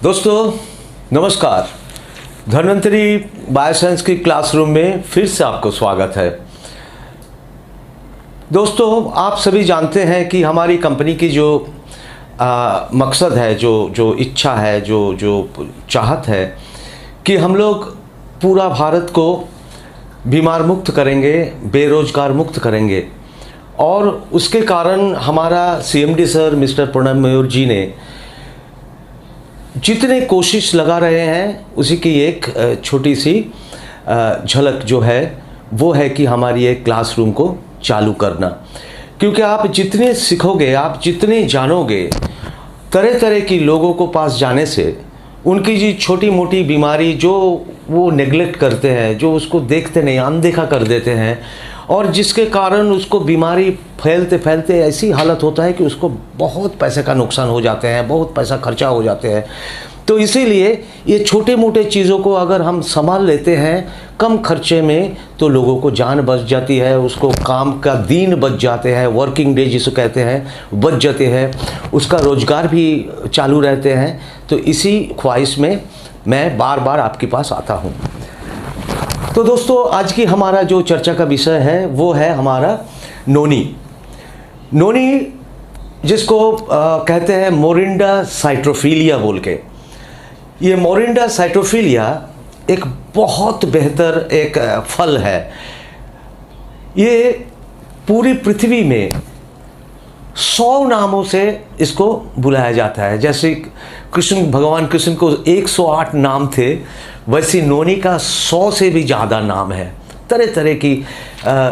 दोस्तों नमस्कार। धन्वंतरी बायोसाइंस की क्लासरूम में फिर से आपको स्वागत है। दोस्तों आप सभी जानते हैं कि हमारी कंपनी की जो मकसद है, जो इच्छा है, जो चाहत है कि हम लोग पूरा भारत को बीमार मुक्त करेंगे, बेरोजगार मुक्त करेंगे। और उसके कारण हमारा सीएमडी सर मिस्टर प्रणब मयूर जी ने जितने कोशिश लगा रहे हैं उसी की एक छोटी सी झलक जो है वो है कि हमारी एक क्लासरूम को चालू करना। क्योंकि आप जितने सीखोगे, आप जितने जानोगे, तरह तरह की लोगों को पास जाने से उनकी जी छोटी मोटी बीमारी जो वो नेगलेक्ट करते हैं, जो उसको देखते नहीं, अनदेखा कर देते हैं, और जिसके कारण उसको बीमारी फैलते फैलते ऐसी हालत होता है कि उसको बहुत पैसे का नुकसान हो जाते हैं, बहुत पैसा खर्चा हो जाते हैं। तो इसीलिए ये छोटे मोटे चीज़ों को अगर हम संभाल लेते हैं कम खर्चे में तो लोगों को जान बच जाती है, उसको काम का दिन बच जाते हैं, वर्किंग डे जिसे कहते हैं बच जाते हैं, उसका रोज़गार भी चालू रहते हैं। तो इसी ख्वाहिश में मैं बार बार आपके पास आता हूँ। तो दोस्तों आज की हमारा जो चर्चा का विषय है वो है हमारा नोनी। नोनी जिसको कहते हैं मोरिंडा साइट्रोफिलिया बोल के। ये मोरिंडा साइट्रोफिलिया एक बहुत बेहतर एक फल है। ये पूरी पृथ्वी में 100 नामों से इसको बुलाया जाता है। जैसे भगवान कृष्ण को 108 नाम थे, वैसे नोनी का 100 से भी ज़्यादा नाम है। तरह तरह की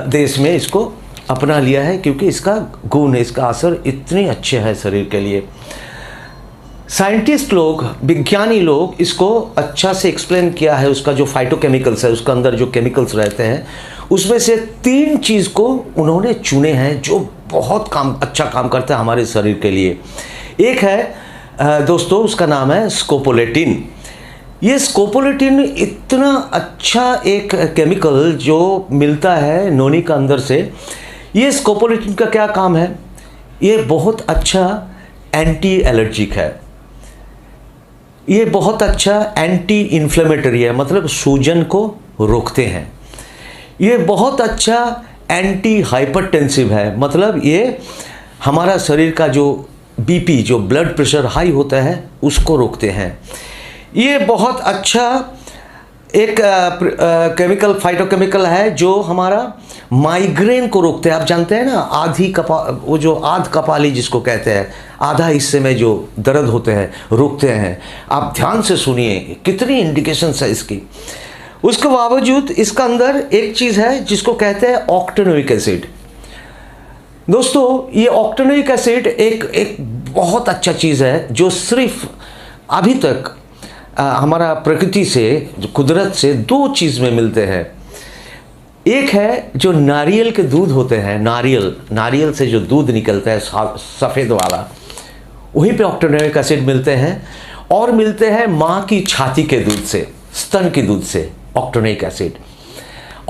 देश में इसको अपना लिया है क्योंकि इसका गुण, इसका असर इतने अच्छे है शरीर के लिए। साइंटिस्ट लोग, विज्ञानी लोग इसको अच्छा से एक्सप्लेन किया है। उसका जो फाइटोकेमिकल्स है, उसका अंदर जो केमिकल्स रहते हैं, उसमें से 3 चीज़ को उन्होंने चुने हैं जो बहुत अच्छा काम करता है हमारे शरीर के लिए। एक है दोस्तों, उसका नाम है स्कोपोलेटिन। ये स्कोपोलेटिन इतना अच्छा एक केमिकल जो मिलता है नोनी का अंदर से। ये स्कोपोलेटिन का क्या काम है? ये बहुत अच्छा एंटी एलर्जिक है, ये बहुत अच्छा एंटी इन्फ्लेमेटरी है, मतलब सूजन को रोकते हैं। ये बहुत अच्छा एंटी हाइपरटेंसिव है, मतलब ये हमारा शरीर का जो बीपी, जो ब्लड प्रेशर हाई होता है, उसको रोकते हैं। ये बहुत अच्छा एक केमिकल, फाइटोकेमिकल है जो हमारा माइग्रेन को रोकते हैं। आप जानते हैं ना, वो जो आध कपाली जिसको कहते हैं, आधा हिस्से में जो दर्द होते हैं, रोकते हैं। आप ध्यान से सुनिए कितनी इंडिकेशंस है इसकी। उसके बावजूद इसका अंदर एक चीज़ है जिसको कहते हैं ऑक्टेनोइक एसिड। दोस्तों ये ऑक्टेनोइक एसिड एक बहुत अच्छा चीज़ है जो सिर्फ अभी तक हमारा प्रकृति से, जो कुदरत से 2 चीज़ में मिलते हैं। एक है जो नारियल के दूध होते हैं, नारियल से जो दूध निकलता है सफ़ेद वाला, वहीं पे ऑक्टेनोइक एसिड मिलते हैं। और मिलते हैं माँ की छाती के दूध से, स्तन के दूध से ऑक्टेनोइक एसिड,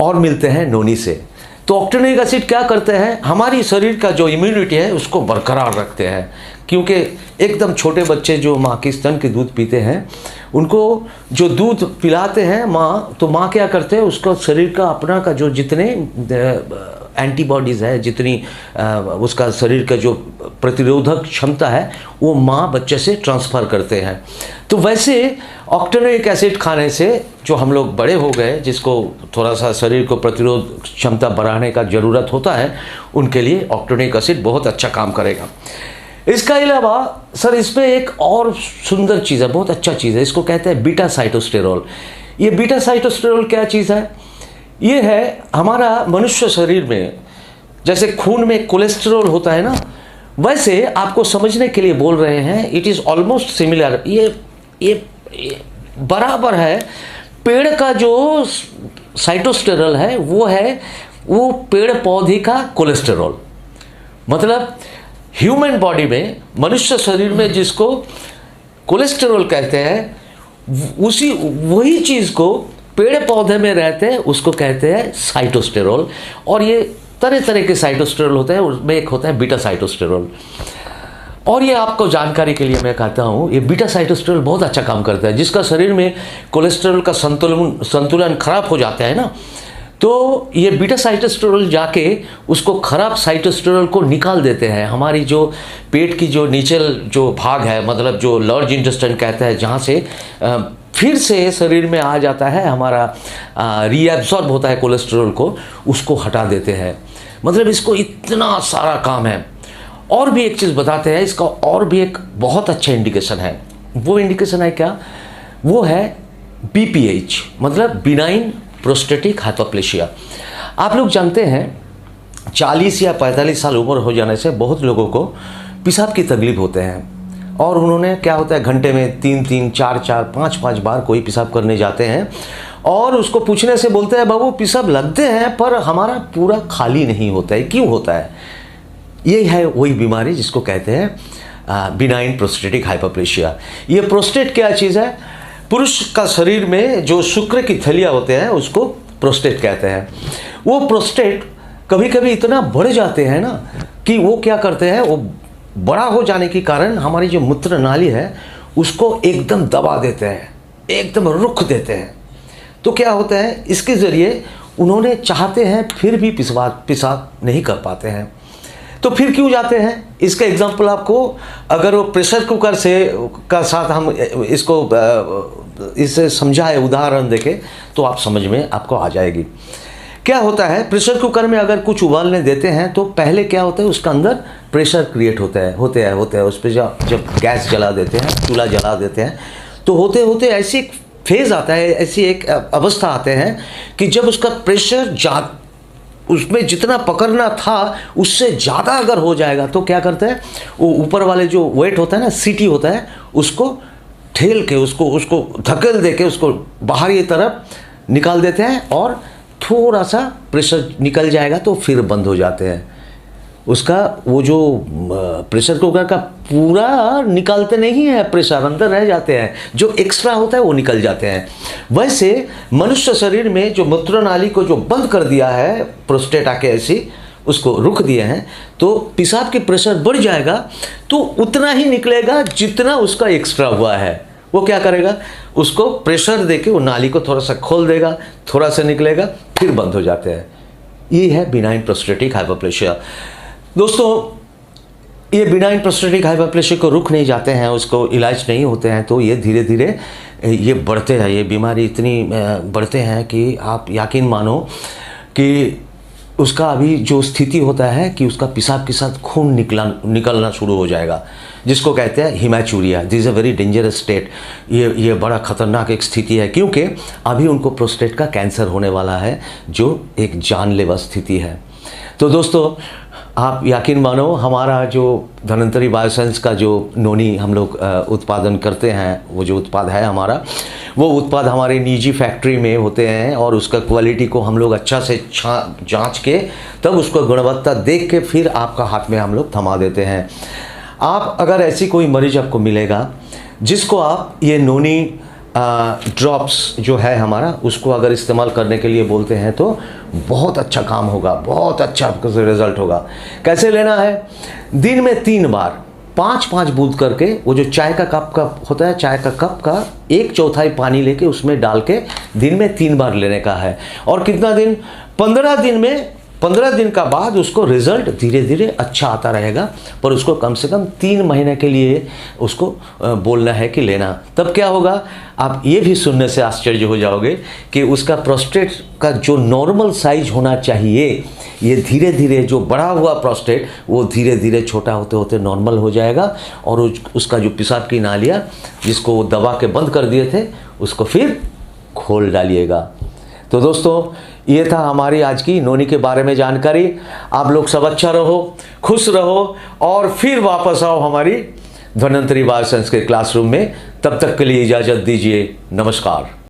और मिलते हैं नोनी से। तो ऑक्टेनोइक एसिड क्या करते हैं? हमारी शरीर का जो इम्यूनिटी है उसको बरकरार रखते हैं। क्योंकि एकदम छोटे बच्चे जो माँ की स्तन के दूध पीते हैं, उनको जो दूध पिलाते हैं माँ, तो माँ क्या करते हैं, उसका शरीर का अपना का जो जितने एंटीबॉडीज़ है, जितनी उसका शरीर का जो प्रतिरोधक क्षमता है, वो माँ बच्चे से ट्रांसफ़र करते हैं। तो वैसे ऑक्टेनोइक एसिड खाने से जो हम लोग बड़े हो गए, जिसको थोड़ा सा शरीर को प्रतिरोध क्षमता बढ़ाने का ज़रूरत होता है, उनके लिए ऑक्टेनोइक एसिड बहुत अच्छा काम करेगा। इसका अलावा सर इसमें एक और सुंदर चीज़ है, बहुत अच्छा चीज़ है, इसको कहते हैं बीटा साइटोस्टेरोल। ये बीटा साइटोस्टेरोल क्या चीज़ है? ये है हमारा मनुष्य शरीर में जैसे खून में कोलेस्टेरॉल होता है ना, वैसे आपको समझने के लिए बोल रहे हैं, इट इज़ ऑलमोस्ट सिमिलर। ये बराबर है। पेड़ का जो साइटोस्टेरोल है वो पेड़ पौधे का कोलेस्टेरॉल। मतलब ह्यूमन बॉडी में, मनुष्य शरीर में जिसको कोलेस्टेरॉल कहते हैं, वही चीज़ को पेड़ पौधे में रहते हैं उसको कहते हैं साइटोस्टेरोल। और ये तरह तरह के साइटोस्टेरोल होते हैं, उसमें एक होता है बीटा साइटोस्टेरोल। और ये आपको जानकारी के लिए मैं कहता हूँ, ये बीटा साइटोस्टेरोल बहुत अच्छा काम करता है। जिसका शरीर में कोलेस्ट्रॉल का संतुलन खराब हो जाता है ना, तो ये बीटा साइटोस्टेरोल जाके उसको खराब साइटोस्टेरोल को निकाल देते हैं। हमारी जो पेट की जो नीचल जो भाग है, मतलब जो लार्ज इंटेस्टाइन कहते हैं, जहाँ से फिर से शरीर में आ जाता है हमारा, रीएब्सॉर्ब होता है कोलेस्ट्रॉल को, उसको हटा देते हैं। मतलब इसको इतना सारा काम है। और भी एक चीज़ बताते हैं, इसका और भी एक बहुत अच्छा इंडिकेशन है। वो इंडिकेशन है क्या? वो है BPH, मतलब बिनाइन प्रोस्टेटिक हाइपरप्लेशिया। आप लोग जानते हैं 40 या 45 साल उम्र हो जाने से बहुत लोगों को पेशाब की तकलीफ होते हैं, और उन्होंने क्या होता है, घंटे में 3-3, 4-4, 5-5 बार कोई पेशाब करने जाते हैं, और उसको पूछने से बोलते हैं बाबू पेशाब लगते हैं पर हमारा पूरा खाली नहीं होता है, क्यों होता है? ये है वही बीमारी जिसको कहते हैं बिनाइन प्रोस्टेटिक हाइपरप्लेशिया। ये प्रोस्टेट क्या चीज़ है? पुरुष का शरीर में जो शुक्र की थलियाँ होते हैं उसको प्रोस्टेट कहते हैं। वो प्रोस्टेट कभी कभी इतना बढ़ जाते हैं ना कि वो क्या करते हैं, वो बड़ा हो जाने के कारण हमारी जो मूत्र नाली है उसको एकदम दबा देते हैं, एकदम रुक देते हैं। तो क्या होता है, इसके ज़रिए उन्होंने चाहते हैं फिर भी पेशाब नहीं कर पाते हैं। तो फिर क्यों जाते हैं? इसका एग्जाम्पल आपको, अगर वो प्रेशर कुकर से का साथ हम इसको इसे समझाए, उदाहरण देके, तो आप समझ में आपको आ जाएगी। क्या होता है, प्रेशर कुकर में अगर कुछ उबालने देते हैं तो पहले क्या होता है, उसका अंदर प्रेशर क्रिएट होता है उस पर जब गैस जला देते हैं, चूल्हा जला देते हैं, तो होते होते ऐसी एक फेज़ आता है, ऐसी एक अवस्था आते हैं कि जब उसका प्रेशर उसमें जितना पकड़ना था उससे ज़्यादा अगर हो जाएगा तो क्या करते हैं, वो ऊपर वाले जो वेट होता है ना, सीटी होता है, उसको ठेल के उसको धकेल दे के उसको बाहर की तरफ निकाल देते हैं, और थोड़ा सा प्रेशर निकल जाएगा तो फिर बंद हो जाते हैं। उसका वो जो प्रेशर कुकर का पूरा निकालते नहीं है, प्रेशर अंदर रह जाते हैं, जो एक्स्ट्रा होता है वो निकल जाते हैं। वैसे मनुष्य शरीर में जो मूत्र नाली को जो बंद कर दिया है, प्रोस्टेट आके ऐसी उसको रुक दिए हैं, तो पेशाब की प्रेशर बढ़ जाएगा तो उतना ही निकलेगा जितना उसका एक्स्ट्रा हुआ है। वो क्या करेगा, उसको प्रेशर देके वो नाली को थोड़ा सा खोल देगा, थोड़ा सा निकलेगा, फिर बंद हो जाते हैं। ये है बिनाइन प्रोस्टेटिक हाइपरप्लेशिया। दोस्तों, ये बिनाइन प्रोस्टेटिक हाइपरप्लेशिया को रुक नहीं जाते हैं, उसको इलाज नहीं होते हैं, तो ये धीरे धीरे ये बढ़ते हैं। ये बीमारी इतनी बढ़ते हैं कि आप यकीन मानो कि उसका अभी जो स्थिति होता है कि उसका पेशाब के साथ खून निकलना शुरू हो जाएगा, जिसको कहते हैं hematuria. This is a very dangerous state. ये बड़ा ख़तरनाक एक स्थिति है, क्योंकि अभी उनको प्रोस्टेट का कैंसर होने वाला है, जो एक जानलेवा स्थिति है। तो दोस्तों, आप यकीन मानो, हमारा जो धन्वंतरी बायोसाइंस का जो नोनी हम लोग उत्पादन करते हैं, वो जो उत्पाद है हमारा, वो उत्पाद हमारे निजी फैक्ट्री में होते हैं, और उसका क्वालिटी को हम लोग अच्छा से जांच के तब उसको गुणवत्ता देख के फिर आपका हाथ में हम लोग थमा देते हैं। आप अगर ऐसी कोई मरीज आपको मिलेगा जिसको आप ये नोनी ड्रॉप्स जो है हमारा, उसको अगर इस्तेमाल करने के लिए बोलते हैं तो बहुत अच्छा काम होगा, बहुत अच्छा आपका रिजल्ट होगा। कैसे लेना है? दिन में 3 बार 5-5 बूंद करके, वो जो चाय का कप होता है, चाय का कप का 1/4 पानी लेके उसमें डाल के दिन में 3 बार लेने का है। और कितना दिन? 15 दिन में 15 दिन का बाद उसको रिजल्ट धीरे धीरे अच्छा आता रहेगा, पर उसको कम से कम 3 महीने के लिए उसको बोलना है कि लेना। तब क्या होगा, आप ये भी सुनने से आश्चर्य हो जाओगे कि उसका प्रोस्टेट का जो नॉर्मल साइज होना चाहिए, ये धीरे धीरे जो बड़ा हुआ प्रोस्टेट वो धीरे धीरे छोटा होते होते नॉर्मल हो जाएगा, और उसका जो पेशाब की नालियाँ जिसको वो दबा के बंद कर दिए थे उसको फिर खोल डालिएगा। तो दोस्तों, ये था हमारी आज की नोनी के बारे में जानकारी। आप लोग सब अच्छा रहो, खुश रहो, और फिर वापस आओ हमारी धन्वंतरी बायोसाइंस के क्लासरूम में। तब तक के लिए इजाज़त दीजिए। नमस्कार।